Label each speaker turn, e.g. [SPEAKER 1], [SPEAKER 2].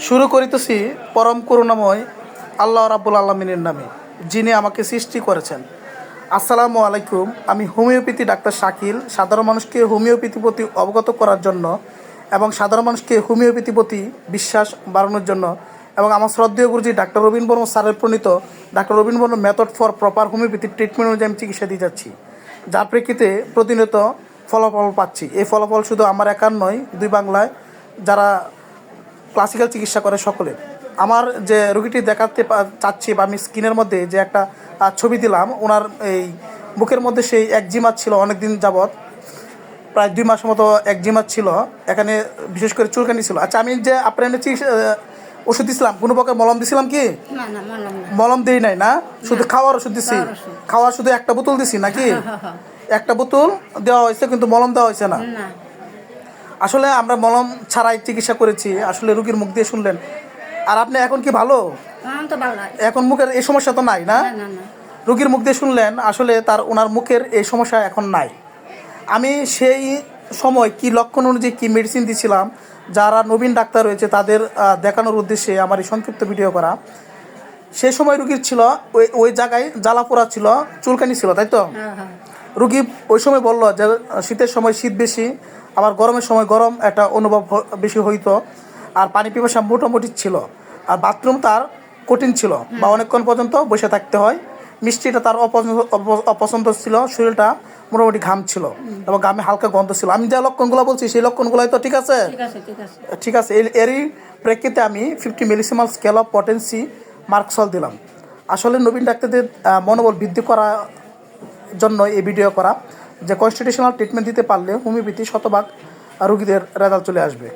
[SPEAKER 1] শুরু করিতেছি পরম করুণাময় আল্লাহ রাব্বুল আলামিনের নামে, যিনি আমাকে সৃষ্টি করেছেন। আসসালামু আলাইকুম। আমি হোমিওপ্যাথি ডাক্তার শাকিল। সাধারণ মানুষকে হোমিওপ্যাথি প্রতি অবগত করার জন্য এবং সাধারণ মানুষকে হোমিওপ্যাথি প্রতি বিশ্বাস বাড়ানোর জন্য এবং আমার শ্রদ্ধেয় গুরুজি ডাক্তার রবীন বর্মা স্যারের প্রণীত doctor Rabin Verma method for proper homeopathy treatment অনুযায়ী আমি চিকিৎসা দিয়ে যাচ্ছি, যার প্রেক্ষিতে প্রতিনিয়ত ফলাফল পাচ্ছি। এই ফলাফল শুধু আমার একার নয়, দুই বাংলায় যারা ক্লাসিক্যাল চিকিৎসা করে সকলের। আমার যে রোগীটি দেখাতে চাচ্ছি বা আমি স্কিনের মধ্যে যে একটা ছবি দিলাম, ওনার এই বুকের মধ্যে সেই একজিমা ছিল অনেক দিন যাবৎ, প্রায় 2 মাসের মতো একজিমা ছিল, এখানে বিশেষ করে চুলকানি ছিল। আচ্ছা, আমি যে আপনার চিকিৎসা ওষুধ দিছিলাম, কোনো প্রকার মলম দিছিলাম কি? মলম দিই নাই না, শুধু খাওয়ার ওষুধ দিছি। খাওয়ার শুধু একটা বোতল দিছি নাকি? একটা বোতল দেওয়া হয়েছে, কিন্তু মলম দেওয়া হয়েছে না। আসলে আমরা মলম ছাড়াই চিকিৎসা করেছি। আসলে রুগীর মুখ দিয়ে শুনলেন। আর আপনি এখন কি ভালো? এখন মুখের এই সমস্যা তো নাই না? রুগীর মুখ দিয়ে শুনলেন আসলে ওনার মুখের এই সমস্যা এখন নাই। আমি সেই সময় কি লক্ষণ অনুযায়ী কী মেডিসিন দিয়েছিলাম, যারা নবীন ডাক্তার রয়েছে তাদের দেখানোর উদ্দেশ্যে আমার এই সংক্ষিপ্ত ভিডিও করা। সেই সময় রুগীর ছিল ওই জায়গায় জ্বালাপোড়া ছিল, চুলকানি ছিল, তাই তো? রুগী ওই সময় বলল যে শীতের সময় শীত বেশি, আবার গরমের সময় গরম একটা অনুভব বেশি হইতো, আর পানি পিপাসা মোটামুটি ছিল, আর বাথরুম তার কঠিন ছিল বা অনেকক্ষণ পর্যন্ত বসে থাকতে হয়। মিষ্টিটা তার অপছন্দ ছিল, শরীরটা মোটামুটি ঘাম ছিল এবং ঘামে হালকা গন্ধ ছিল। আমি যে লক্ষণগুলো বলছি সেই লক্ষণগুলোই তো ঠিক আছে? ঠিক আছে। এরই প্রেক্ষিতে আমি 50 millesimal scale of potency merc sol দিলাম। আসলে নবীন ডাক্তারদের মনোবল বৃদ্ধি করার জন্য এই ভিডিও করা, যে কনস্টিটিউশনাল ট্রিটমেন্ট দিতে পারলে হোমিওপ্যাথি শতভাগ রোগীদের রেজাল্ট চলে আসবে।